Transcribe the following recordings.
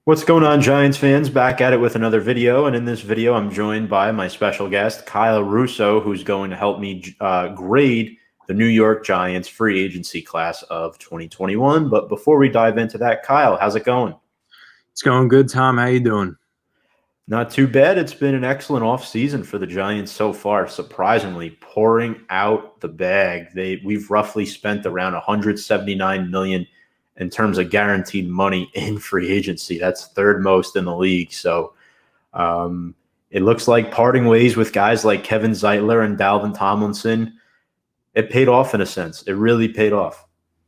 What's going on, Giants fans? Back at it with another video. And in this video, I'm joined by my special guest, Kyle Russo, who's going to help me grade the New York Giants free agency class of 2021. But before we dive into that, Kyle, how's it going? It's going good, Tom. How you doing? Not too bad. It's been an excellent offseason for the Giants so far, surprisingly pouring out the bag. We've roughly spent around 179 million in terms of guaranteed money in free agency. That's third most in the league. So it looks like parting ways with guys like Kevin Zeitler and Dalvin Tomlinson, it paid off in a sense. It really paid off.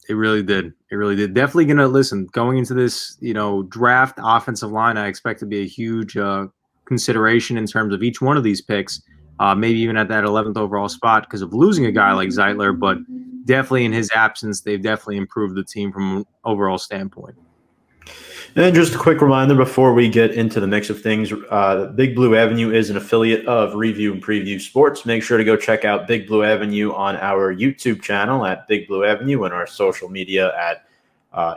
It really did. It really did. Definitely going to listen. Going into this, draft offensive line, I expect to be a huge consideration in terms of each one of these picks. Maybe even at that 11th overall spot because of losing a guy like Zeitler, but definitely in his absence, they've definitely improved the team from an overall standpoint. And just a quick reminder before we get into the mix of things, Big Blue Avenue is an affiliate of Review and Preview Sports. Make sure to go check out Big Blue Avenue on our YouTube channel at Big Blue Avenue and our social media at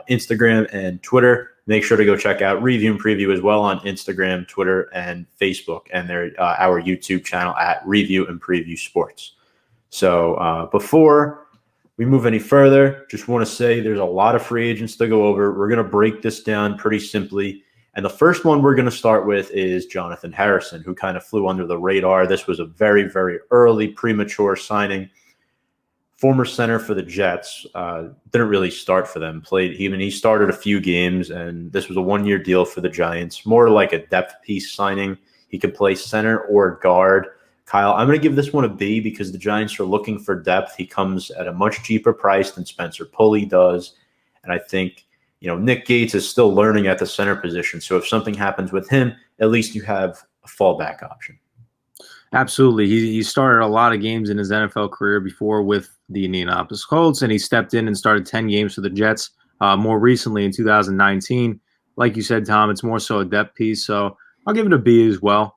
Instagram and Twitter. Make sure to go check out Review and Preview as well on Instagram, Twitter, and Facebook, and our YouTube channel at Review and Preview Sports. So before we move any further, just want to say there's a lot of free agents to go over. We're going to break this down pretty simply. And the first one we're going to start with is Jonathan Harrison, who kind of flew under the radar. This was a very, very early, premature signing. Former center for the Jets, didn't really start for them. He started a few games, and this was a one-year deal for the Giants, more like a depth piece signing. He could play center or guard. Kyle, I'm going to give this one a B because the Giants are looking for depth. He comes at a much cheaper price than Spencer Pulley does. And I think, Nick Gates is still learning at the center position. So if something happens with him, at least you have a fallback option. Absolutely. He started a lot of games in his NFL career before with the Indianapolis Colts, and he stepped in and started 10 games for the Jets more recently in 2019. Like you said, Tom, it's more so a depth piece. So I'll give it a B as well.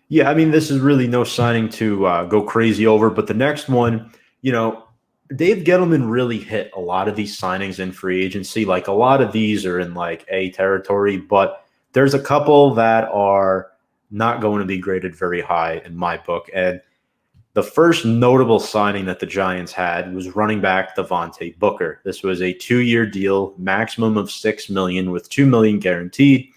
Yeah, I mean, this is really no signing to go crazy over. But the next one, Dave Gettleman really hit a lot of these signings in free agency. Like a lot of these are in like A territory, but there's a couple that are not going to be graded very high in my book. And the first notable signing that the Giants had was running back Devante Booker. This was a 2-year deal, maximum of $6 million with $2 million guaranteed.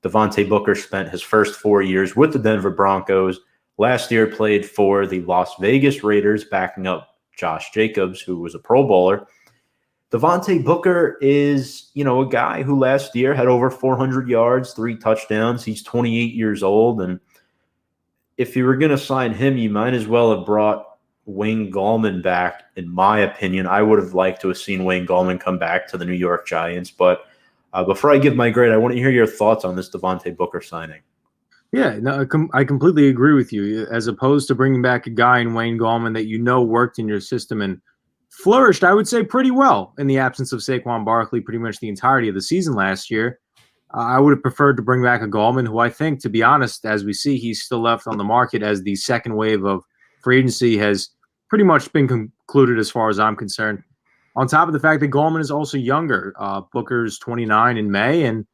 Devante Booker spent his first 4 years with the Denver Broncos. Last year played for the Las Vegas Raiders, backing up Josh Jacobs, who was a Pro Bowler. Devante Booker is, a guy who last year had over 400 yards, 3 touchdowns. He's 28 years old. And if you were going to sign him, you might as well have brought Wayne Gallman back, in my opinion. I would have liked to have seen Wayne Gallman come back to the New York Giants, but before I give my grade, I want to hear your thoughts on this Devante Booker signing. Yeah, no, I completely agree with you. As opposed to bringing back a guy in Wayne Gallman that worked in your system and flourished, I would say, pretty well in the absence of Saquon Barkley pretty much the entirety of the season last year. I would have preferred to bring back a Gallman who I think, to be honest, as we see, he's still left on the market as the second wave of free agency has pretty much been concluded as far as I'm concerned. On top of the fact that Gallman is also younger. Booker's 29 in May, and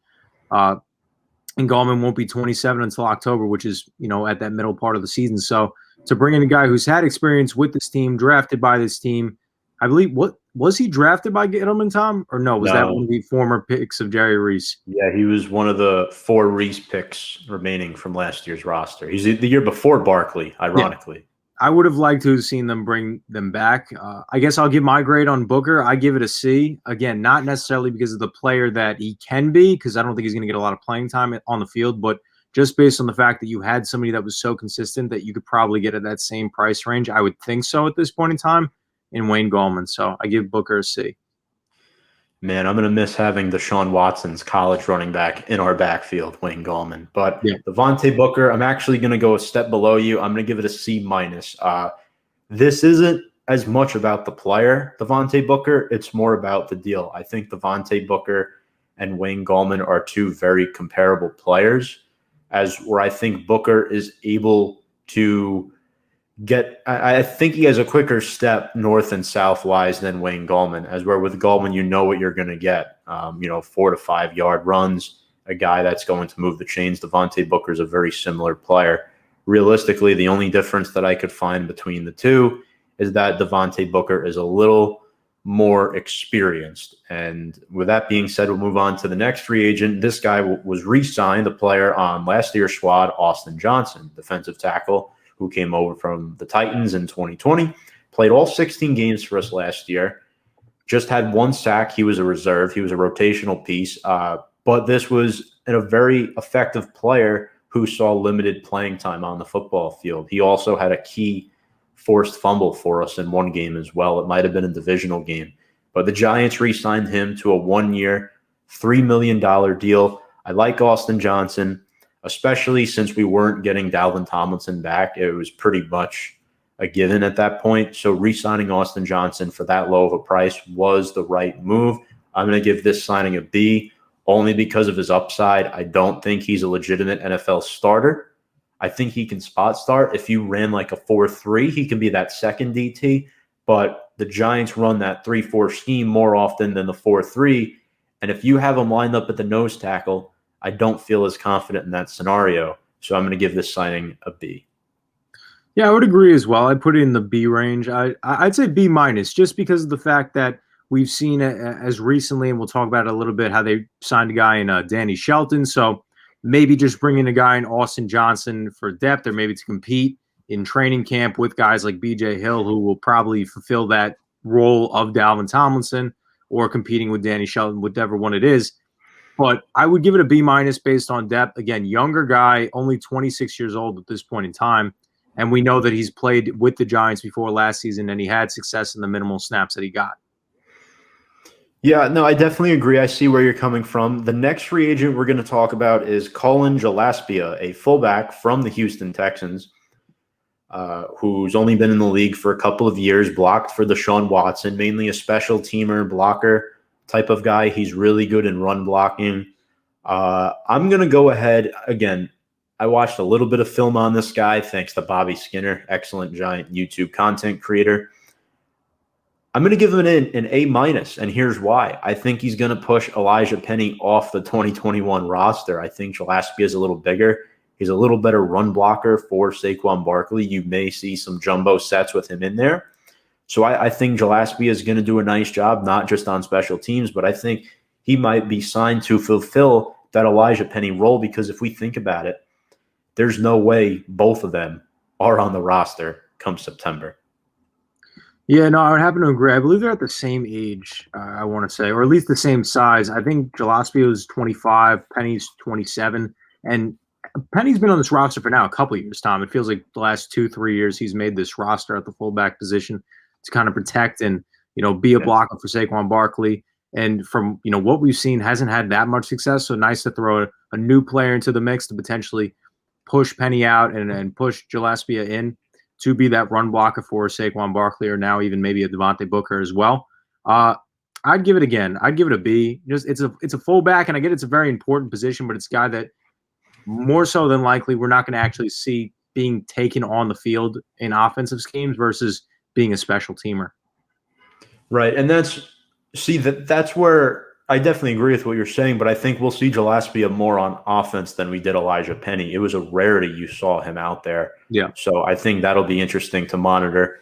Gallman won't be 27 until October, which is, at that middle part of the season. So to bring in a guy who's had experience with this team, drafted by this team, I believe, was he drafted by Gettleman, Tom? Or no, was that one of the former picks of Jerry Reese? Yeah, he was one of the 4 Reese picks remaining from last year's roster. He's the year before Barkley, ironically. Yeah. I would have liked to have seen them bring them back. I guess I'll give my grade on Booker. I give it a C. Again, not necessarily because of the player that he can be, because I don't think he's going to get a lot of playing time on the field, but just based on the fact that you had somebody that was so consistent that you could probably get at that same price range. I would think so at this point in time in Wayne Gallman. So I give Booker a C. Man, I'm going to miss having Deshaun Watson's college running back in our backfield, Wayne Gallman. But yeah. Devante Booker, I'm actually going to go a step below you. I'm going to give it a C-. This isn't as much about the player, Devante Booker. It's more about the deal. I think Devante Booker and Wayne Gallman are 2 very comparable players, where I think Booker is able to I think he has a quicker step north and south wise than Wayne Gallman, where with Gallman, you know what you're going to get. 4 to 5 yard runs, a guy that's going to move the chains. Devante Booker is a very similar player. Realistically, the only difference that I could find between the two is that Devante Booker is a little more experienced. And with that being said, we'll move on to the next free agent. This guy was re-signed, a player on last year's squad, Austin Johnson, defensive tackle, who came over from the Titans in 2020, played all 16 games for us last year, just had 1 sack. He was a reserve. He was a rotational piece. But this was a very effective player who saw limited playing time on the football field. He also had a key forced fumble for us in one game as well. It might have been a divisional game. But the Giants re-signed him to a 1-year, $3 million deal. I like Austin Johnson, especially since we weren't getting Dalvin Tomlinson back. It was pretty much a given at that point. So re-signing Austin Johnson for that low of a price was the right move. I'm going to give this signing a B, only because of his upside. I don't think he's a legitimate NFL starter. I think he can spot start. If you ran like a 4-3, he can be that second DT. But the Giants run that 3-4 scheme more often than the 4-3. And if you have him lined up at the nose tackle, I don't feel as confident in that scenario. So I'm going to give this signing a B. Yeah, I would agree as well. I'd put it in the B range. I'd say B minus, just because of the fact that we've seen it as recently, and we'll talk about it a little bit, how they signed a guy in Danny Shelton. So maybe just bringing a guy in Austin Johnson for depth, or maybe to compete in training camp with guys like BJ Hill, who will probably fulfill that role of Dalvin Tomlinson, or competing with Danny Shelton, whatever one it is. But I would give it a B minus based on depth. Again, younger guy, only 26 years old at this point in time. And we know that he's played with the Giants before last season, and he had success in the minimal snaps that he got. Yeah, no, I definitely agree. I see where you're coming from. The next free agent we're going to talk about is Colin Gillespie, a fullback from the Houston Texans, who's only been in the league for a couple of years, blocked for Deshaun Watson, mainly a special teamer blocker type of guy. He's really good in run blocking. I'm going to go ahead. Again, I watched a little bit of film on this guy, thanks to Bobby Skinner, excellent Giant YouTube content creator. I'm going to give him an A minus, and here's why. I think he's going to push Elijah Penny off the 2021 roster. I think Gillespie is a little bigger. He's a little better run blocker for Saquon Barkley. You may see some jumbo sets with him in there. So I think Gillespie is going to do a nice job, not just on special teams, but I think he might be signed to fulfill that Elijah Penny role, because if we think about it, there's no way both of them are on the roster come September. Yeah, no, I would happen to agree. I believe they're at the same age, I want to say, or at least the same size. I think Gillespie was 25, Penny's 27, and Penny's been on this roster for now a couple of years, Tom. It feels like the last 2-3 years he's made this roster at the fullback position to kind of protect and, be a blocker for Saquon Barkley. And from, what we've seen, hasn't had that much success. So nice to throw a new player into the mix to potentially push Penny out and push Gillespie in to be that run blocker for Saquon Barkley, or now even maybe a Devante Booker as well. I'd give it a B. Just it's a fullback, and I get it's a very important position, but it's a guy that more so than likely we're not going to actually see being taken on the field in offensive schemes versus being a special teamer. Right, and that's where I definitely agree with what you're saying, but I think we'll see Gillespie more on offense than we did Elijah Penny. It was a rarity you saw him out there. Yeah. So I think that'll be interesting to monitor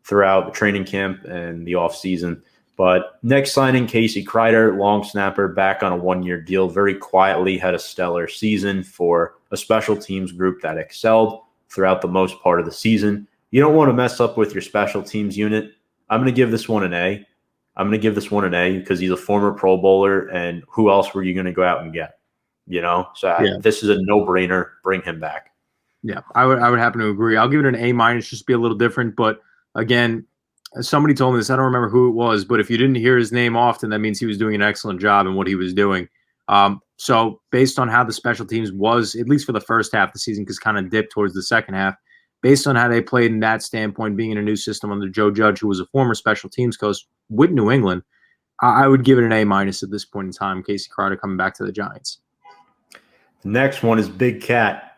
throughout the training camp and the offseason. But next signing, Casey Kreider, long snapper, back on a 1-year deal. Very quietly had a stellar season for a special teams group that excelled throughout the most part of the season. You don't want to mess up with your special teams unit. I'm going to give this one an A. Because he's a former Pro Bowler, and who else were you going to go out and get? This is a no-brainer. Bring him back. Yeah, I would happen to agree. I'll give it an A minus, just be a little different. But again, somebody told me this. I don't remember who it was, but if you didn't hear his name often, that means he was doing an excellent job in what he was doing. So based on how the special teams was, at least for the first half of the season, because kind of dipped towards the second half, based on how they played in that standpoint, being in a new system under Joe Judge, who was a former special teams coach with New England, I would give it an A minus at this point in time. Casey Kreider coming back to the Giants. The next one is Big Cat.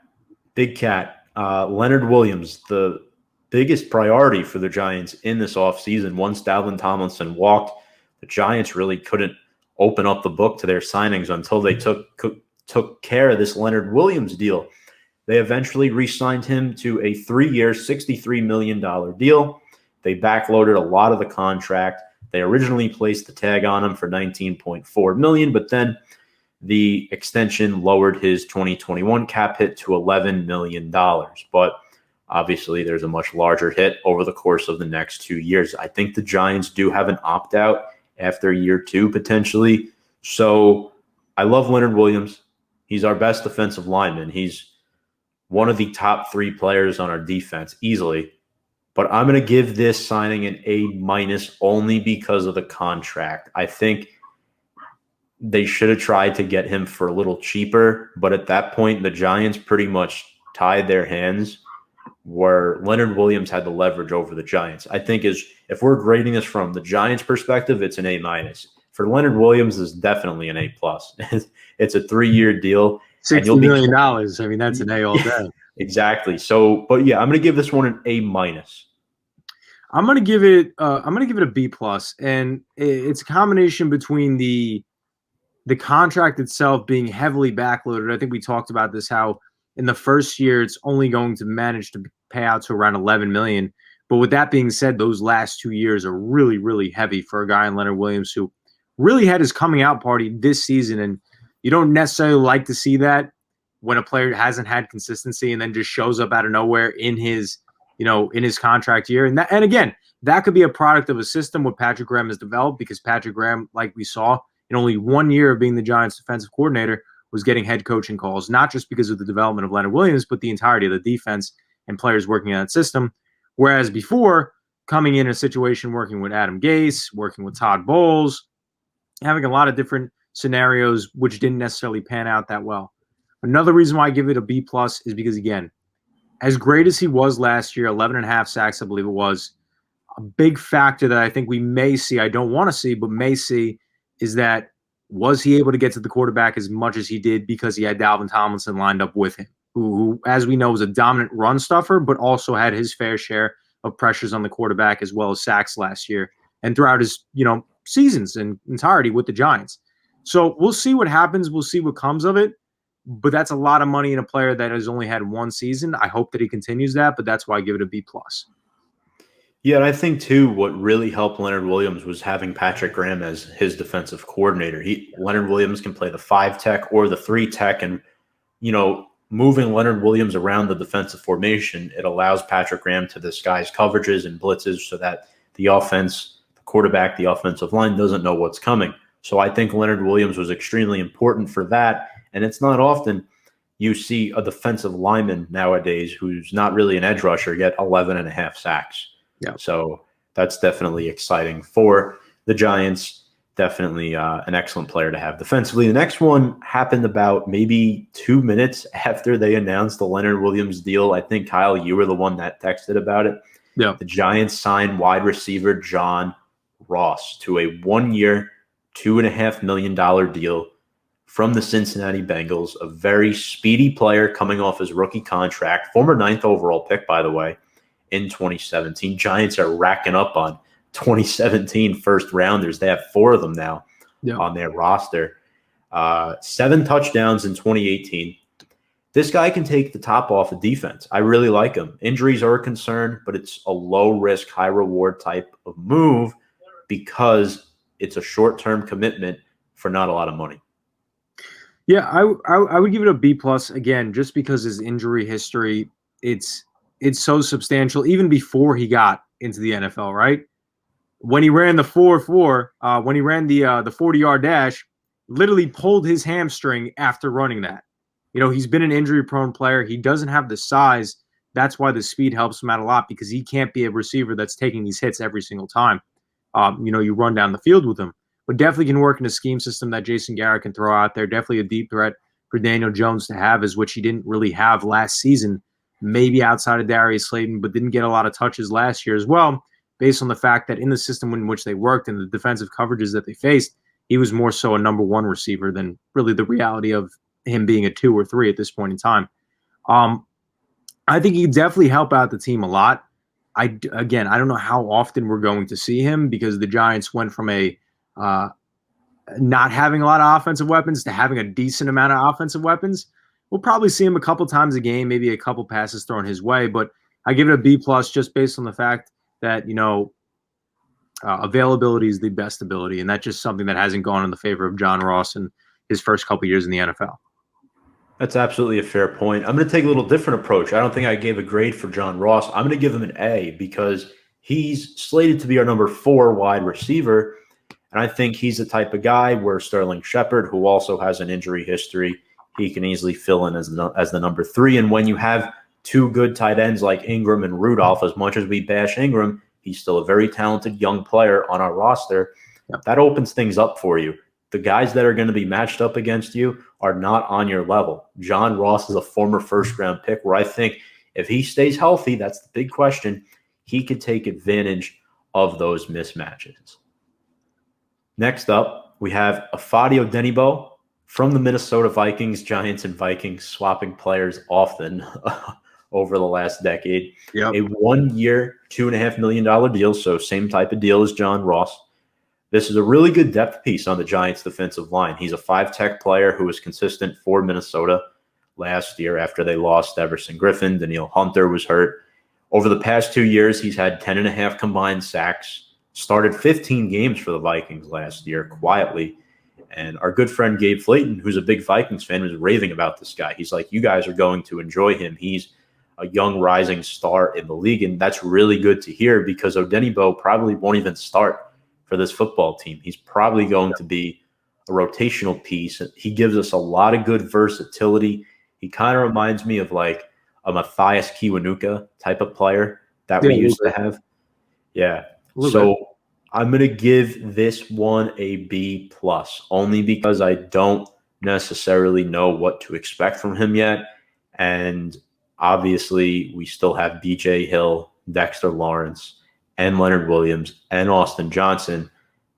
Leonard Williams, the biggest priority for the Giants in this offseason. Once Dalvin Tomlinson walked, the Giants really couldn't open up the book to their signings until they took care of this Leonard Williams deal. They eventually re-signed him to a 3-year, $63 million deal. They backloaded a lot of the contract. They originally placed the tag on him for $19.4 million, but then the extension lowered his 2021 cap hit to $11 million. But obviously, there's a much larger hit over the course of the next 2 years. I think the Giants do have an opt-out after year 2, potentially. So I love Leonard Williams. He's our best defensive lineman. He's one of the top 3 players on our defense, easily. But I'm going to give this signing an A- only because of the contract. I think they should have tried to get him for a little cheaper, but at that point, the Giants pretty much tied their hands where Leonard Williams had the leverage over the Giants. I think if we're grading this from the Giants' perspective, it's an A-. For Leonard Williams, it's definitely an A+. It's a 3-year deal. $60 million. I mean, that's an A all day. Exactly. So, but yeah, I'm going to give this one an A-. I'm going to give it a B+, and it's a combination between the contract itself being heavily backloaded. I think we talked about this, how in the first year it's only going to manage to pay out to around $11 million. But with that being said, those last 2 years are really, really heavy for a guy in Leonard Williams who really had his coming out party this season. And you don't necessarily like to see that when a player hasn't had consistency and then just shows up out of nowhere in his contract year. And again, that could be a product of a system what Patrick Graham has developed, because Patrick Graham, like we saw, in only 1 year of being the Giants' defensive coordinator, was getting head coaching calls, not just because of the development of Leonard Williams, but the entirety of the defense and players working in that system. Whereas before, coming in a situation working with Adam Gase, working with Todd Bowles, having a lot of different scenarios which didn't necessarily pan out that well. Another reason why I give it a B+ is because, again, as great as he was last year, 11.5 sacks, I believe it was, a big factor that I think we may see, I don't want to see, but may see, is that was he able to get to the quarterback as much as he did because he had Dalvin Tomlinson lined up with him, who as we know, was a dominant run stuffer, but also had his fair share of pressures on the quarterback as well as sacks last year and throughout his seasons in entirety with the Giants. So we'll see what happens. We'll see what comes of it. But that's a lot of money in a player that has only had 1 season. I hope that he continues that, but that's why I give it a B+. Yeah, and I think, too, what really helped Leonard Williams was having Patrick Graham as his defensive coordinator. Leonard Williams can play the 5-tech or the 3-tech, and, moving Leonard Williams around the defensive formation, it allows Patrick Graham to disguise coverages and blitzes so that the offense, the quarterback, the offensive line doesn't know what's coming. So I think Leonard Williams was extremely important for that, and it's not often you see a defensive lineman nowadays who's not really an edge rusher get 11.5 sacks. Yeah. So that's definitely exciting for the Giants. Definitely an excellent player to have defensively. The next one happened about maybe 2 minutes after they announced the Leonard Williams deal. I think, Kyle, you were the one that texted about it. Yeah. The Giants signed wide receiver John Ross to a 1-year, $2.5 million deal from the Cincinnati Bengals, a very speedy player coming off his rookie contract, former 9th overall pick, by the way, in 2017. Giants are racking up on 2017 first rounders. They have 4 of them now on their roster. 7 touchdowns in 2018. This guy can take the top off of defense. I really like him. Injuries are a concern, but it's a low-risk, high-reward type of move because it's a short-term commitment for not a lot of money. Yeah, I would give it a B+, again, just because his injury history, it's so substantial, even before he got into the NFL, right? When he ran the 4.4, when he ran the 40-yard dash, literally pulled his hamstring after running that. He's been an injury-prone player. He doesn't have the size. That's why the speed helps him out a lot, because he can't be a receiver that's taking these hits every single time. You run down the field with him. But definitely can work in a scheme system that Jason Garrett can throw out there. Definitely a deep threat for Daniel Jones to have, is which he didn't really have last season, maybe outside of Darius Slayton, but didn't get a lot of touches last year as well, based on the fact that in the system in which they worked and the defensive coverages that they faced, he was more so a number 1 receiver than really the reality of him being a 2 or 3 at this point in time. I think he could definitely help out the team a lot. I don't know how often we're going to see him, because the Giants went from a not having a lot of offensive weapons to having a decent amount of offensive weapons. We'll probably see him a couple times a game, maybe a couple passes thrown his way, but I give it a B+ just based on the fact that, availability is the best ability, and that's just something that hasn't gone in the favor of John Ross in his first couple years in the NFL. That's absolutely a fair point. I'm going to take a little different approach. I don't think I gave a grade for John Ross. I'm going to give him an A because he's slated to be our number 4 wide receiver, and I think he's the type of guy where Sterling Shepard, who also has an injury history, he can easily fill in as the number 3. And when you have 2 good tight ends like Ingram and Rudolph, as much as we bash Ingram, he's still a very talented young player on our roster. Yep. That opens things up for you. The guys that are going to be matched up against you are not on your level. John Ross is a former first-round pick where I think if he stays healthy, that's the big question, he could take advantage of those mismatches. Next up, we have Ifeadi Odenigbo from the Minnesota Vikings. Giants and Vikings swapping players often over the last decade. Yep. A 1-year, $2.5 million deal, so same type of deal as John Ross. This is a really good depth piece on the Giants' defensive line. He's a 5-tech player who was consistent for Minnesota last year after they lost Everson Griffin. Danielle Hunter was hurt. Over the past 2 years, he's had 10.5 combined sacks, started 15 games for the Vikings last year quietly. And our good friend Gabe Flayton, who's a big Vikings fan, was raving about this guy. He's like, you guys are going to enjoy him. He's a young rising star in the league, and that's really good to hear because Odenigbo probably won't even start for this football team. He's probably going to be a rotational piece. He gives us a lot of good versatility. He kind of reminds me of like a Matthias Kiwanuka type of player that we used to have. Yeah. So I'm going to give this one a B+, only because I don't necessarily know what to expect from him yet. And obviously, we still have B.J. Hill, Dexter Lawrence, and Leonard Williams, and Austin Johnson.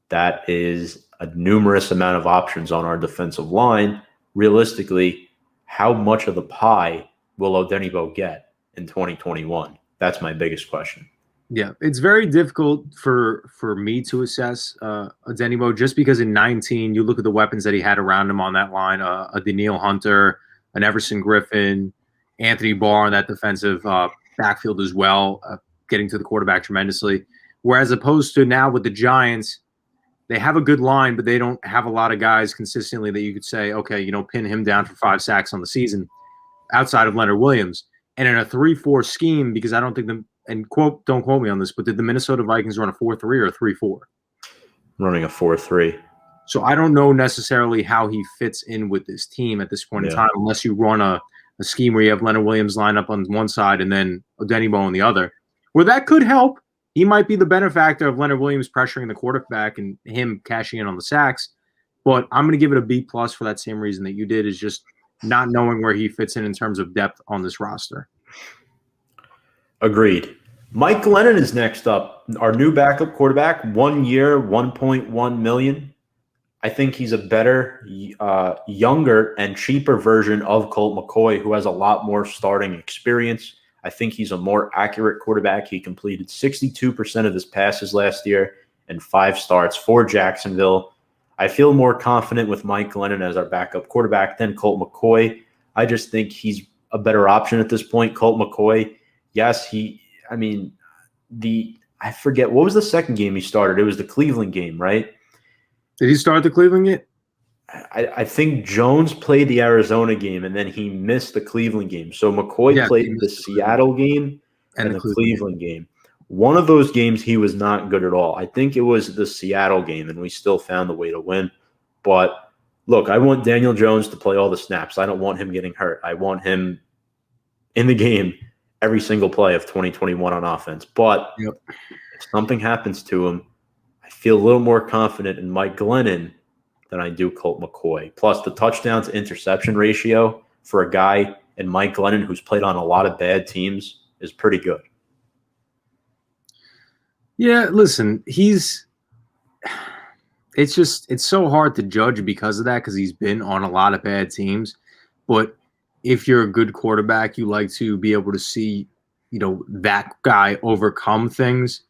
That is a numerous amount of options on our defensive line. Realistically, how much of the pie will Odenigbo get in 2021? That's my biggest question. Yeah, it's very difficult for me to assess Odenigbo just because in 19, you look at the weapons that he had around him on that line, a Danielle Hunter, an Everson Griffin, Anthony Barr on that defensive backfield as well, getting to the quarterback tremendously. Whereas opposed to now with the Giants, they have a good line, but they don't have a lot of guys consistently that you could say, okay, pin him down for 5 sacks on the season outside of Leonard Williams. And in a 3-4 scheme, because I don't think don't quote me on this, but did the Minnesota Vikings run a 4-3 or a 3-4? Running a 4-3. So I don't know necessarily how he fits in with this team at this point in time, unless you run a scheme where you have Leonard Williams lined up on one side and then Odenigbo on the other, where that could help. He might be the benefactor of Leonard Williams pressuring the quarterback and him cashing in on the sacks. But I'm going to give it a B+ for that same reason that you did, is just not knowing where he fits in terms of depth on this roster. Agreed. Mike Glennon is next up, our new backup quarterback, 1 year, $1.1 million. I think he's a better, younger, and cheaper version of Colt McCoy, who has a lot more starting experience. I think he's a more accurate quarterback. He completed 62% of his passes last year and 5 starts for Jacksonville. I feel more confident with Mike Glennon as our backup quarterback than Colt McCoy. I just think he's a better option at this point. Colt McCoy, yes, I forget, what was the second game he started? It was the Cleveland game, right? Did he start the Cleveland game? I think Jones played the Arizona game, and then he missed the Cleveland game. So McCoy played the Seattle game and the Cleveland game. One of those games, he was not good at all. I think it was the Seattle game, and we still found a way to win. But, look, I want Daniel Jones to play all the snaps. I don't want him getting hurt. I want him in the game every single play of 2021 on offense. But if something happens to him, I feel a little more confident in Mike Glennon than I do Colt McCoy. Plus, the touchdown to interception ratio for a guy in Mike Glennon who's played on a lot of bad teams is pretty good. Yeah, listen, it's so hard to judge because of that, because he's been on a lot of bad teams. But if you're a good quarterback, you like to be able to see, that guy overcome things.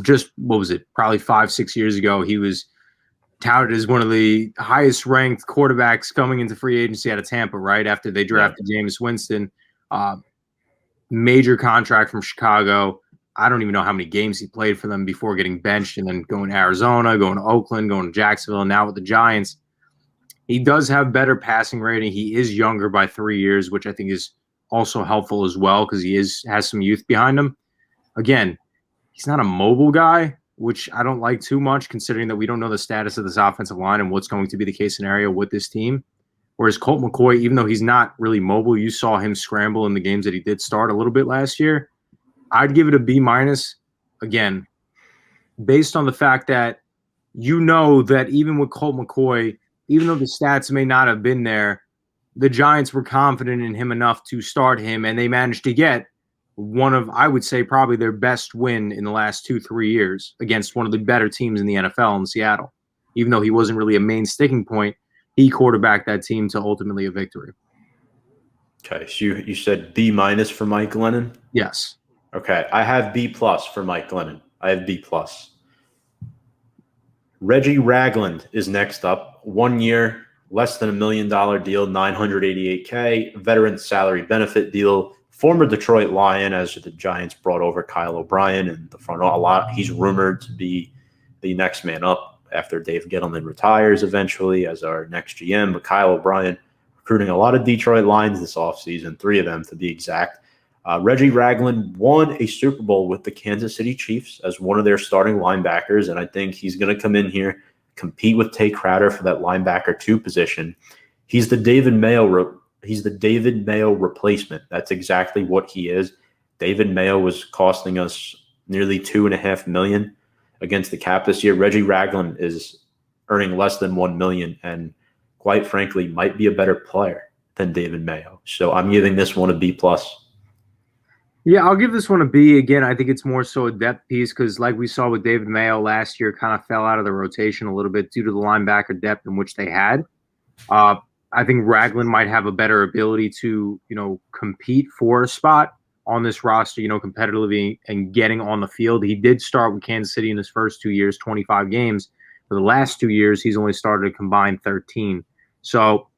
Just, what was it, probably 5-6 years ago, he was touted as one of the highest ranked quarterbacks coming into free agency out of Tampa, right after they drafted Jameis Winston. Major contract from Chicago. I don't even know how many games he played for them before getting benched and then going to Arizona, going to Oakland, going to Jacksonville, and now with the Giants. He does have better passing rating. He is younger by 3 years, which I think is also helpful as well because he has some youth behind him. Again, he's not a mobile guy, which I don't like too much considering that we don't know the status of this offensive line and what's going to be the case scenario with this team. Whereas Colt McCoy, even though he's not really mobile, you saw him scramble in the games that he did start a little bit last year. I'd give it a B-. Again, based on the fact that you know that even with Colt McCoy, even though the stats may not have been there, the Giants were confident in him enough to start him, and they managed to get one of, I would say, probably their best win in the last 2-3 years against one of the better teams in the NFL in Seattle. Even though he wasn't really a main sticking point, he quarterbacked that team to ultimately a victory. Okay, so you said B- for Mike Glennon? Yes. Okay, I have B+ for Mike Glennon. I have B+. Reggie Ragland is next up. 1 year, less than $1 million deal, $988K, veteran salary benefit deal. Former Detroit Lion, as the Giants brought over Kyle O'Brien and the front a lot. He's rumored to be the next man up after Dave Gettleman retires eventually as our next GM. But Kyle O'Brien recruiting a lot of Detroit Lions this offseason, 3 of them to be exact. Reggie Ragland won a Super Bowl with the Kansas City Chiefs as one of their starting linebackers, and I think he's going to come in here, compete with Tay Kreider for that linebacker 2 position. He's the David Mayo replacement. That's exactly what he is. David Mayo was costing us nearly $2.5 million against the cap this year. Reggie Ragland is earning less than $1 million, and quite frankly, might be a better player than David Mayo. So I'm giving this one a B+. Yeah, I'll give this one a B. Again, I think it's more so a depth piece because like we saw with David Mayo last year, kind of fell out of the rotation a little bit due to the linebacker depth in which they had. I think Ragland might have a better ability to, compete for a spot on this roster, competitively and getting on the field. He did start with Kansas City in his first 2 years, 25 games. For the last 2 years, he's only started a combined 13. So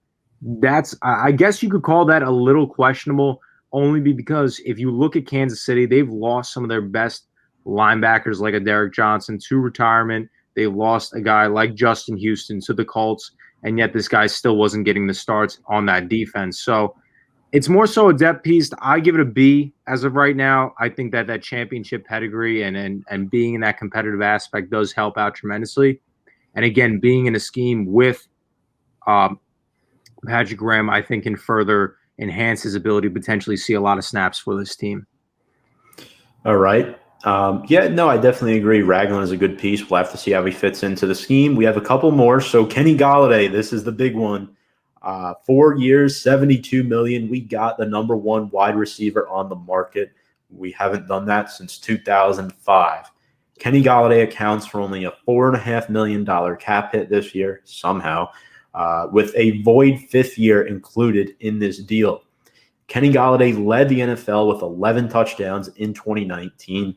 I guess you could call that a little questionable. Only because if you look at Kansas City, they've lost some of their best linebackers like a Derek Johnson to retirement. They've lost a guy like Justin Houston to the Colts, and yet this guy still wasn't getting the starts on that defense. So it's more so a depth piece. I give it a B as of right now. I think that championship pedigree and being in that competitive aspect does help out tremendously. And again, being in a scheme with Patrick Graham, I think can further enhance his ability to potentially see a lot of snaps for this team. All right. I definitely agree. Ragland is a good piece. We'll have to see how he fits into the scheme. We have a couple more. So Kenny Gallaudet, this is the big one. 4 years, $72 million. We got the number 1 wide receiver on the market. We haven't done that since 2005. Kenny Gallaudet accounts for only a $4.5 million cap hit this year somehow. With a void 5th year included in this deal. Kenny Gallaudet led the NFL with 11 touchdowns in 2019.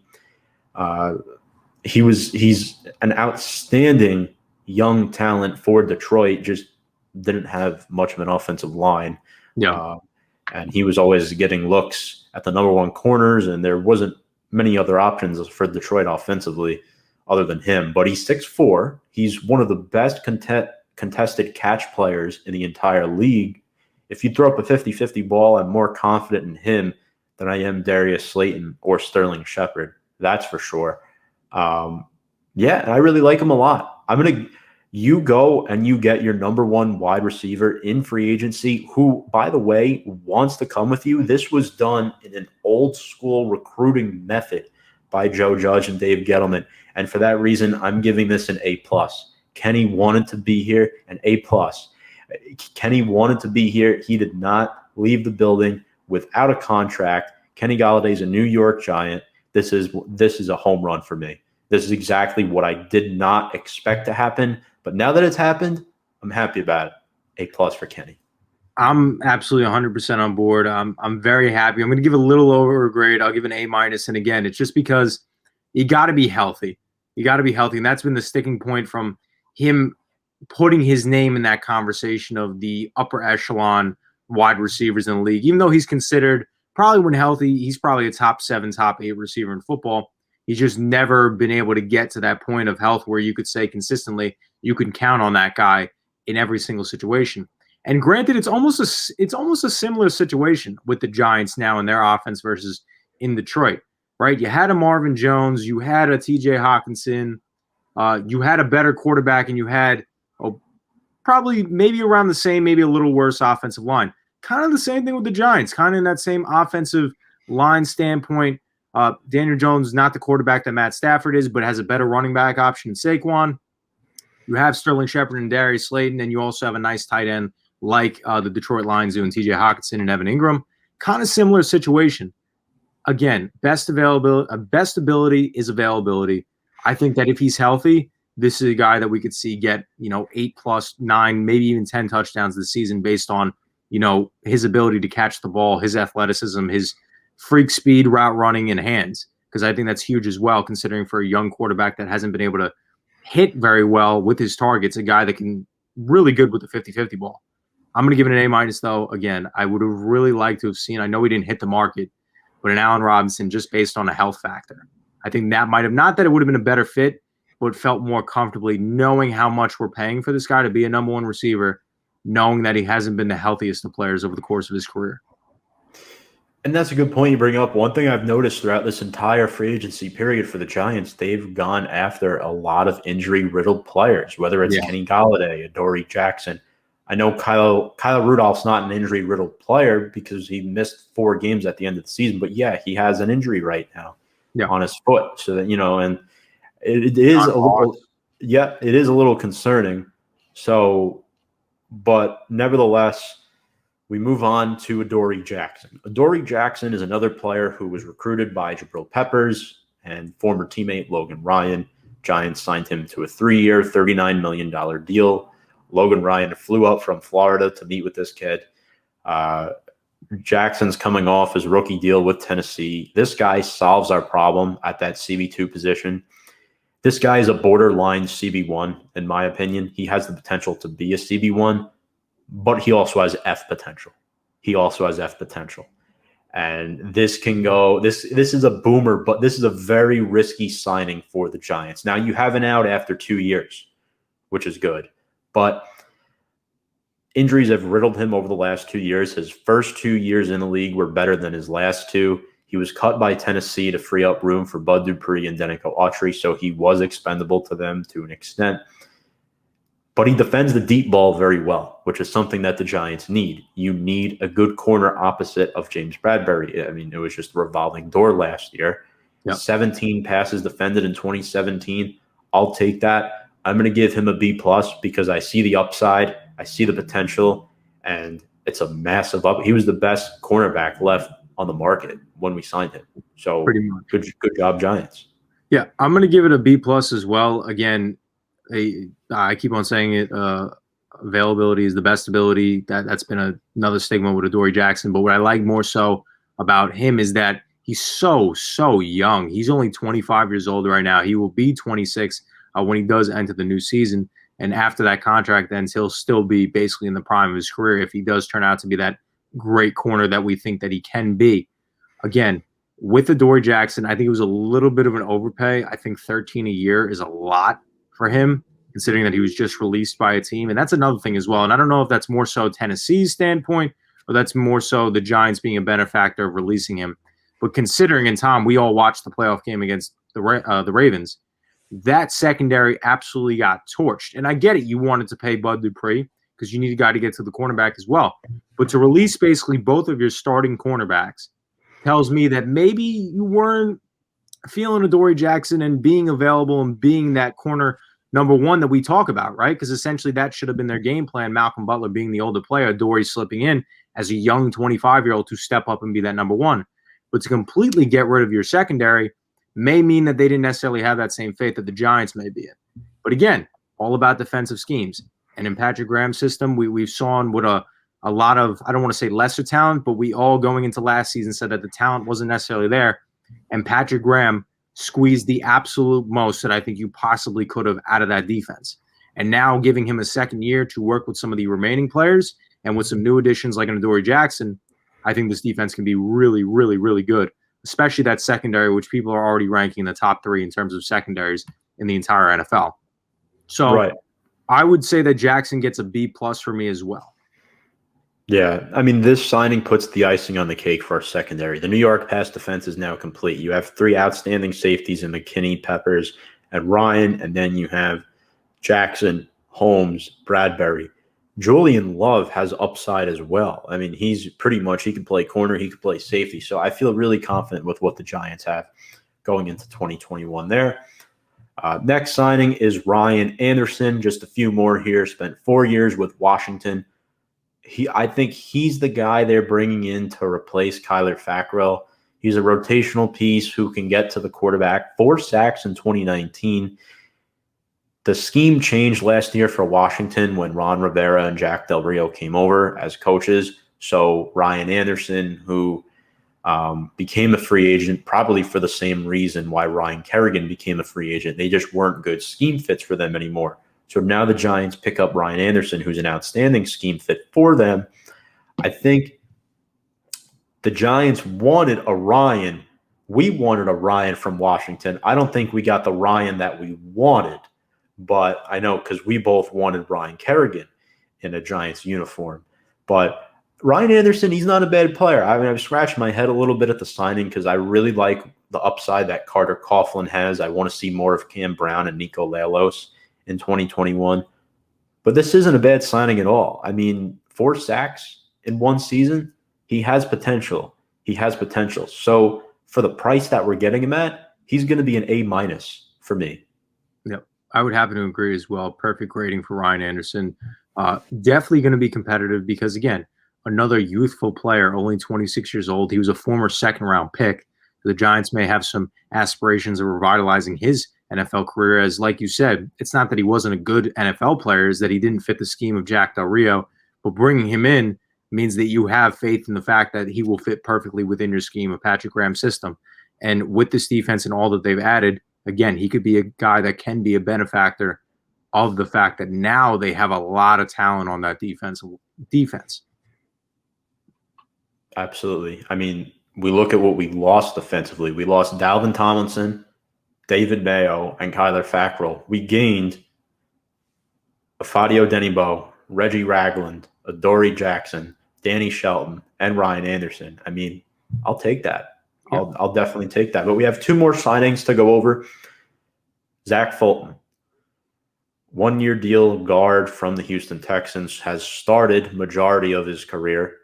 He's an outstanding young talent for Detroit, just didn't have much of an offensive line. Yeah. And he was always getting looks at the number 1 corners, and there wasn't many other options for Detroit offensively other than him. But he's 6'4". He's one of the best contested catch players in the entire league. If you throw up a 50-50 ball, I'm more confident in him than I am Darius Slayton or Sterling Shepard. That's for sure. And I really like him a lot. You go and you get your number 1 wide receiver in free agency who, by the way, wants to come with you. This was done in an old school recruiting method by Joe Judge and Dave Gettleman. And for that reason, I'm giving this an A+. Kenny wanted to be here, an A+. Kenny wanted to be here. He did not leave the building without a contract. Kenny Gallaudet is a New York Giant. This is a home run for me. This is exactly what I did not expect to happen. But now that it's happened, I'm happy about it. A+ for Kenny. I'm absolutely 100% on board. I'm very happy. I'm going to give a little over a grade. I'll give an A-. And again, it's just because you got to be healthy. You got to be healthy. And that's been the sticking point from him putting his name in that conversation of the upper echelon wide receivers in the league, even though he's considered probably when healthy, he's probably a top 7, top 8 receiver in football. He's just never been able to get to that point of health where you could say consistently you can count on that guy in every single situation. And granted, it's almost a similar situation with the Giants now in their offense versus in Detroit, right? You had a Marvin Jones, you had a TJ Hawkinson, you had a better quarterback, and you had probably maybe around the same, maybe a little worse offensive line. Kind of the same thing with the Giants, kind of in that same offensive line standpoint. Daniel Jones is not the quarterback that Matt Stafford is, but has a better running back option in Saquon. You have Sterling Shepard and Darius Slayton, and you also have a nice tight end like the Detroit Lions do and TJ Hawkinson and Evan Ingram. Kind of similar situation. Again, best ability is availability. I think that if he's healthy, this is a guy that we could see get, 8 plus 9, maybe even 10 touchdowns this season based on, his ability to catch the ball, his athleticism, his freak speed, route running, and hands. Because I think that's huge as well, considering for a young quarterback that hasn't been able to hit very well with his targets, a guy that can really good with the 50-50 ball. I'm going to give it an A-, though. Again, I would have really liked to have seen, I know he didn't hit the market, but an Allen Robinson just based on a health factor. I think that might have, not that it would have been a better fit, but felt more comfortably knowing how much we're paying for this guy to be a number 1 receiver, knowing that he hasn't been the healthiest of players over the course of his career. And that's a good point you bring up. One thing I've noticed throughout this entire free agency period for the Giants, they've gone after a lot of injury-riddled players, whether it's Kenny Gallaudet, Dory Jackson. I know Kyle Rudolph's not an injury-riddled player because he missed 4 games at the end of the season, but he has an injury right now on his foot. So that, and it is a little concerning. So, but nevertheless, we move on to Dory Jackson. Dory Jackson is another player who was recruited by Jabril Peppers and former teammate Logan Ryan. Giants signed him to a 3-year, $39 million deal. Logan Ryan flew up from Florida to meet with this kid. Jackson's coming off his rookie deal with Tennessee. This guy solves our problem at that CB2 position. This guy is a borderline CB1, in my opinion. He has the potential to be a CB1, but he also has F potential. And this can go – this is a boomer, but this is a very risky signing for the Giants. Now, you have an out after 2 years, which is good. But injuries have riddled him over the last 2 years. His first 2 years in the league were better than his last 2. He was cut by Tennessee to free up room for Bud Dupree and Denico Autry, so he was expendable to them to an extent. But he defends the deep ball very well, which is something that the Giants need. You need a good corner opposite of James Bradbury. I mean, it was just a revolving door last year. 17 passes defended in 2017. I'll take that. I'm going to give him a B+ because I see the upside, I see the potential, and it's a massive up. He was the best cornerback left on the market when we signed him. So good job, Giants. Yeah, I'm going to give it a B+ as well. Again, I keep on saying it. Availability is the best ability. That's been another stigma with Dory Jackson. But what I like more so about him is that he's so young. He's only 25 years old right now. He will be 26 when he does enter the new season. And after that contract ends, he'll still be basically in the prime of his career if he does turn out to be that great corner that we think that he can be. Again, with the Dory Jackson, I think it was a little bit of an overpay. I think 13 a year is a lot for him, considering that he was just released by a team. And that's another thing as well. And I don't know if that's more so Tennessee's standpoint or that's more so the Giants being a benefactor of releasing him. But considering, and Tom, we all watched the playoff game against the Ravens, that secondary absolutely got torched. And I get it. You wanted to pay Bud Dupree because you need a guy to get to the cornerback as well. But to release basically both of your starting cornerbacks tells me that maybe you weren't feeling a Dory Jackson and being available and being that corner number 1 that we talk about, right? Because essentially that should have been their game plan. Malcolm Butler being the older player, Dory slipping in as a young 25-year-old to step up and be that number 1. But to completely get rid of your secondary may mean that they didn't necessarily have that same faith that the Giants may be in. But again, all about defensive schemes. And in Patrick Graham's system, we've saw what a lot of, I don't want to say lesser talent, but we all going into last season said that the talent wasn't necessarily there. And Patrick Graham squeezed the absolute most that I think you possibly could have out of that defense. And now giving him a second year to work with some of the remaining players and with some new additions like Dory Jackson, I think this defense can be really, really, really good, especially that secondary, which people are already ranking in the top 3 in terms of secondaries in the entire NFL. So Right. I would say that Jackson gets a B+ for me as well. Yeah, I mean, this signing puts the icing on the cake for our secondary. The New York pass defense is now complete. You have 3 outstanding safeties in McKinney, Peppers, and Ryan, and then you have Jackson, Holmes, Bradbury. Julian Love has upside as well. I mean, he can play corner, he could play safety. So I feel really confident with what the Giants have going into 2021 there. Next signing is Ryan Anderson. Just a few more here. Spent 4 years with Washington. I think he's the guy they're bringing in to replace Kyler Fackrell. He's a rotational piece who can get to the quarterback. 4 sacks in 2019. The scheme changed last year for Washington when Ron Rivera and Jack Del Rio came over as coaches. So Ryan Anderson, who became a free agent probably for the same reason why Ryan Kerrigan became a free agent. They just weren't good scheme fits for them anymore. So now the Giants pick up Ryan Anderson, who's an outstanding scheme fit for them. I think the Giants wanted a Ryan. We wanted a Ryan from Washington. I don't think we got the Ryan that we wanted, but I know because we both wanted Ryan Kerrigan in a Giants uniform. But Ryan Anderson, he's not a bad player. I mean, I've scratched my head a little bit at the signing because I really like the upside that Carter Coughlin has. I want to see more of Cam Brown and Nico Lalos in 2021. But this isn't a bad signing at all. I mean, 4 sacks in 1 season, he has potential. So for the price that we're getting him at, he's going to be an A- for me. Yep, I would happen to agree as well. Perfect rating for Ryan Anderson. Definitely going to be competitive because, again, another youthful player, only 26 years old. He was a former second-round pick. The Giants may have some aspirations of revitalizing his NFL career, as like you said, it's not that he wasn't a good NFL player, it's that he didn't fit the scheme of Jack Del Rio. But bringing him in means that you have faith in the fact that he will fit perfectly within your scheme of Patrick Graham's system. And with this defense and all that they've added, again, he could be a guy that can be a benefactor of the fact that now they have a lot of talent on that defense. Absolutely. I mean, we look at what we lost defensively. We lost Dalvin Tomlinson, David Mayo, and Kyler Fackrell. We gained Fadio Denibo, Reggie Ragland, Dory Jackson, Danny Shelton, and Ryan Anderson. I mean, I'll take that. I'll definitely take that. But we have 2 more signings to go over. Zach Fulton, 1-year deal guard from the Houston Texans, has started majority of his career.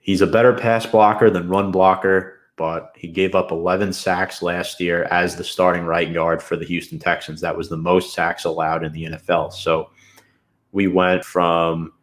He's a better pass blocker than run blocker, but he gave up 11 sacks last year as the starting right guard for the Houston Texans. That was the most sacks allowed in the NFL. So we went from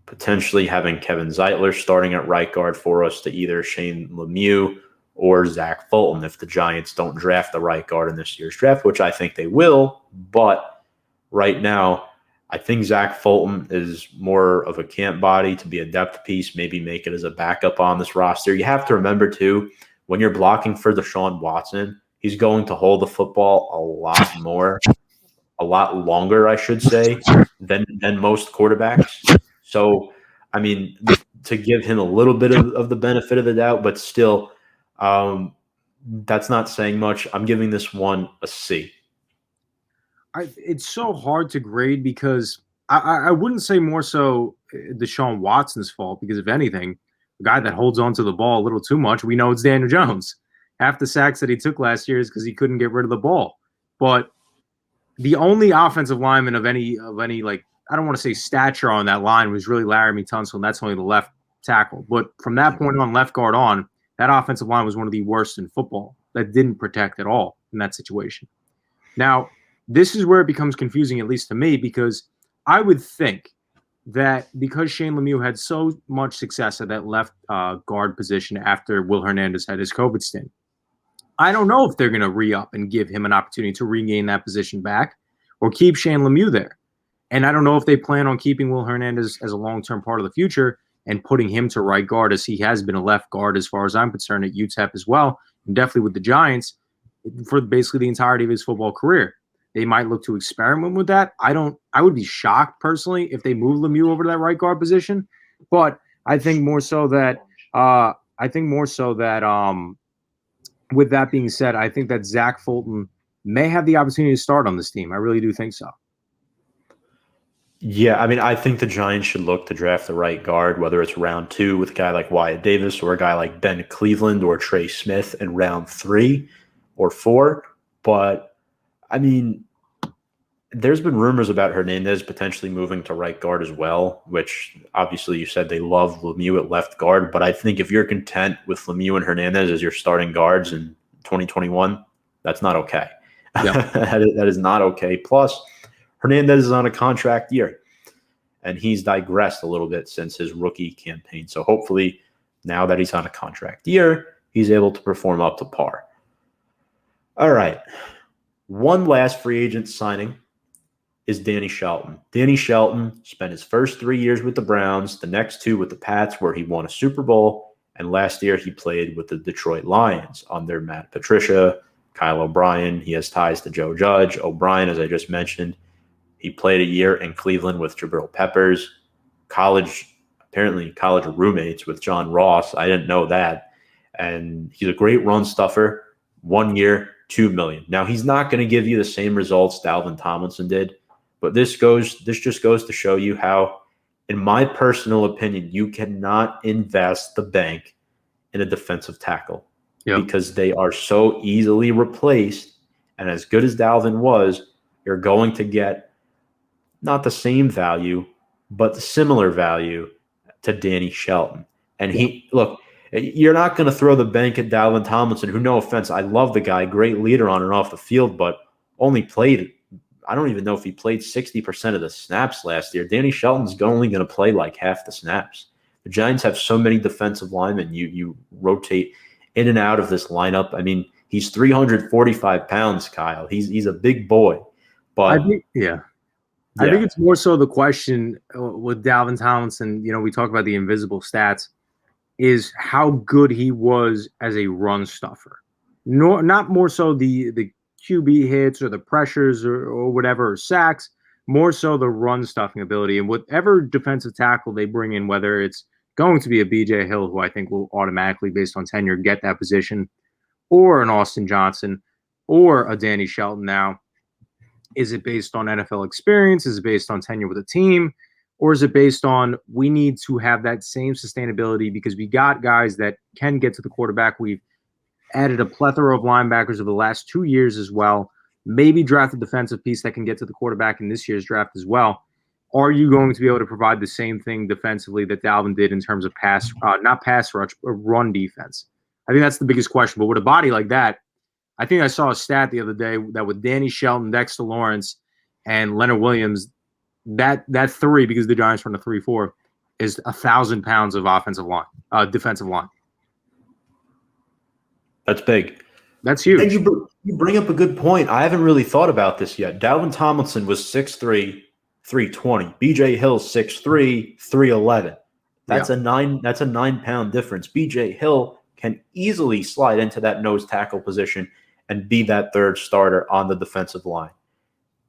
potentially having Kevin Zeitler starting at right guard for us to either Shane Lemieux or Zach Fulton if the Giants don't draft the right guard in this year's draft, which I think they will. But right now, I think Zach Fulton is more of a camp body to be a depth piece, maybe make it as a backup on this roster. You have to remember, too, when you're blocking for Deshaun Watson, he's going to hold the football a lot longer, I should say, than most quarterbacks. So, I mean, to give him a little bit of the benefit of the doubt, but still, that's not saying much. I'm giving this one a C. It's so hard to grade because I wouldn't say more so Deshaun Watson's fault because, if anything, the guy that holds on to the ball a little too much, we know it's Daniel Jones. Half the sacks that he took last year is because he couldn't get rid of the ball. But the only offensive lineman of any like, I don't want to say stature on that line was really Laramie Tunsil, and that's only the left tackle. But from that point on, left guard on, that offensive line was one of the worst in football. That didn't protect at all in that situation. Now, this is where it becomes confusing, at least to me, because I would think that because Shane Lemieux had so much success at that left guard position after Will Hernandez had his COVID stint, I don't know if they're going to re-up and give him an opportunity to regain that position back or keep Shane Lemieux there. And I don't know if they plan on keeping Will Hernandez as a long-term part of the future and putting him to right guard, as he has been a left guard as far as I'm concerned at UTEP as well, and definitely with the Giants for basically the entirety of his football career. they might look to experiment with that. I would be shocked personally if they move Lemieux over to that right guard position, but I think more so that with that being said, I think that Zach Fulton may have the opportunity to start on this team. I really do think so. Yeah, I mean, I think the Giants should look to draft the right guard, whether it's round 2 with a guy like Wyatt Davis or a guy like Ben Cleveland or Trey Smith in round 3 or 4. But, I mean, there's been rumors about Hernandez potentially moving to right guard as well, which obviously you said they love Lemieux at left guard. But I think if you're content with Lemieux and Hernandez as your starting guards in 2021, that's not okay. Yeah. That is not okay. Plus, Hernandez is on a contract year, and he's digressed a little bit since his rookie campaign. So hopefully now that he's on a contract year, he's able to perform up to par. All right. One last free agent signing is Danny Shelton. Danny Shelton spent his first 3 years with the Browns, the next 2 with the Pats, where he won a Super Bowl, and last year he played with the Detroit Lions under Matt Patricia, Kyle O'Brien. He has ties to Joe Judge. O'Brien, as I just mentioned, he played a year in Cleveland with Jabril Peppers, apparently college roommates with John Ross. I didn't know that. And he's a great run stuffer. 1 year, $2 million. Now, he's not going to give you the same results Dalvin Tomlinson did, but this just goes to show you how, in my personal opinion, you cannot invest the bank in a defensive tackle because they are so easily replaced. And as good as Dalvin was, you're going to get not the same value, but the similar value to Danny Shelton. And you're not going to throw the bank at Dalvin Tomlinson, who, no offense, I love the guy, great leader on and off the field, but only played, I don't even know if he played 60% of the snaps last year. Danny Shelton's only going to play like half the snaps. The Giants have so many defensive linemen. You rotate in and out of this lineup. I mean, he's 345 pounds, Kyle. He's a big boy. But I think it's more so the question with Dalvin Tomlinson, we talk about the invisible stats, is how good he was as a run stuffer. Not more so the QB hits or the pressures or whatever, or sacks, more so the run stuffing ability. And whatever defensive tackle they bring in, whether it's going to be a BJ Hill, who I think will automatically, based on tenure, get that position, or an Austin Johnson, or a Danny Shelton now, is it based on NFL experience? Is it based on tenure with a team? Or is it based on we need to have that same sustainability because we got guys that can get to the quarterback? We've added a plethora of linebackers over the last 2 years as well. Maybe draft a defensive piece that can get to the quarterback in this year's draft as well. Are you going to be able to provide the same thing defensively that Dalvin did in terms of not pass rush, but run defense? I think that's the biggest question. But with a body like that, I think I saw a stat the other day that with Danny Shelton, Dexter Lawrence, and Leonard Williams, that 3, because the Giants run a 3-4, is 1,000 pounds of defensive line. That's big. That's huge. And you bring up a good point. I haven't really thought about this yet. Dalvin Tomlinson was 6'3", 320. BJ Hill 6'3", 311. That's a 9-pound difference. BJ Hill can easily slide into that nose tackle position and be that third starter on the defensive line.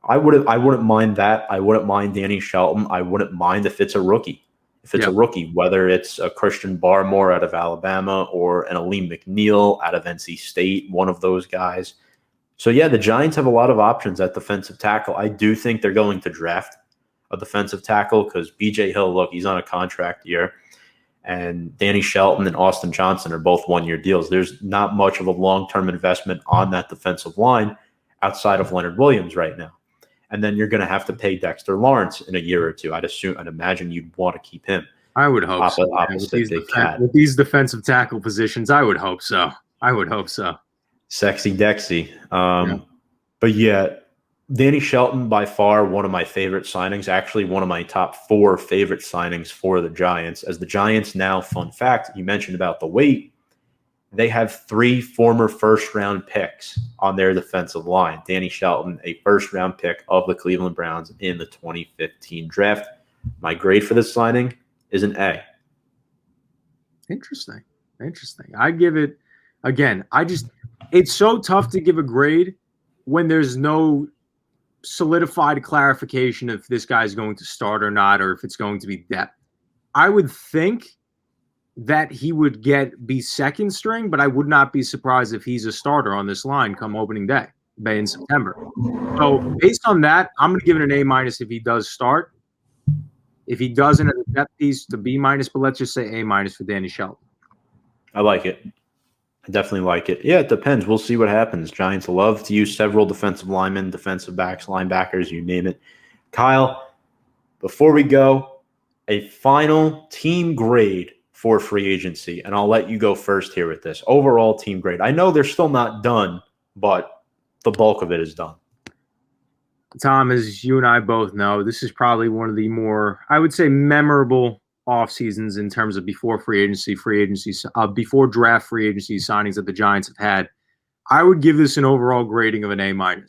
I wouldn't mind that. I wouldn't mind Danny Shelton. I wouldn't mind if it's a rookie. If it's a rookie, whether it's a Christian Barmore out of Alabama or an Aleem McNeil out of NC State, one of those guys. So, the Giants have a lot of options at defensive tackle. I do think they're going to draft a defensive tackle because BJ Hill, he's on a contract year. And Danny Shelton and Austin Johnson are both 1-year deals. There's not much of a long-term investment on that defensive line outside of Leonard Williams right now. And then you're going to have to pay Dexter Lawrence in a year or two. I'd imagine you'd want to keep him. I would hope so. With these defensive tackle positions, I would hope so. Sexy Dexy. But Danny Shelton, by far one of my favorite signings, actually one of my top 4 favorite signings for the Giants. As the Giants now, fun fact, you mentioned about the weight, they have 3 former first-round picks on their defensive line. Danny Shelton, a first-round pick of the Cleveland Browns in the 2015 draft. My grade for this signing is an A. Interesting. I give it, again, it's so tough to give a grade when there's no solidified clarification if this guy's going to start or not, or if it's going to be depth. I would think that he would be second string, but I would not be surprised if he's a starter on this line come opening day in September. So based on that, I'm going to give it an A- if he does start. If he doesn't at the depth piece, the B-, but let's just say A- for Danny Shelton. I like it. I definitely like it. Yeah, it depends. We'll see what happens. Giants love to use several defensive linemen, defensive backs, linebackers, you name it. Kyle, before we go, a final team grade for free agency, and I'll let you go first here with this. Overall team grade. I know they're still not done, but the bulk of it is done. Tom, as you and I both know, this is probably one of the more, I would say, memorable off seasons in terms of before before draft free agency signings that the Giants have had. I would give this an overall grading of an A-.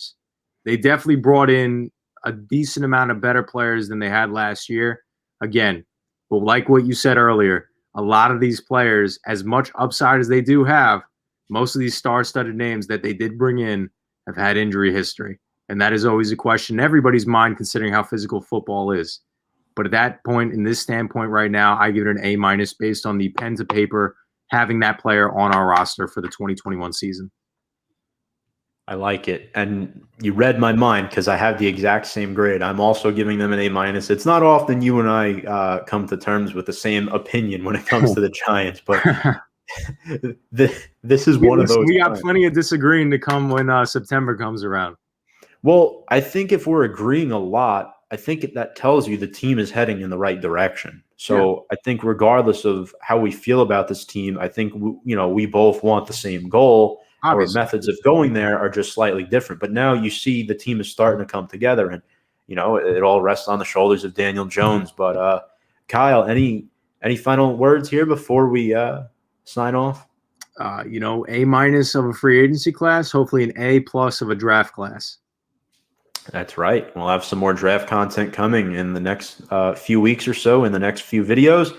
They definitely brought in a decent amount of better players than they had last year. Again, but like what you said earlier, a lot of these players, as much upside as they do have, most of these star-studded names that they did bring in have had injury history. And that is always a question in everybody's mind considering how physical football is. But at that point, in this standpoint right now, I give it an A- based on the pen to paper, having that player on our roster for the 2021 season. I like it. And you read my mind because I have the exact same grade. I'm also giving them an A-. It's not often you and I come to terms with the same opinion when it comes to the Giants, but this is one of those. We got plenty of disagreeing to come when September comes around. Well, I think if we're agreeing a lot, I think that tells you the team is heading in the right direction. So I think regardless of how we feel about this team, I think we both want the same goal. Obviously. Our methods of going there are just slightly different. But now you see the team is starting to come together, and it all rests on the shoulders of Daniel Jones. But Kyle, any final words here before we sign off? A- of a free agency class, hopefully an A+ of a draft class. That's right. We'll have some more draft content coming in the next few weeks or so, in the next few videos.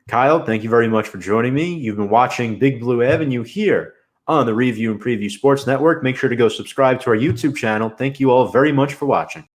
Kyle, thank you very much for joining me. You've been watching Big Blue Avenue here on the Review and Preview Sports Network. Make sure to go subscribe to our YouTube channel. Thank you all very much for watching.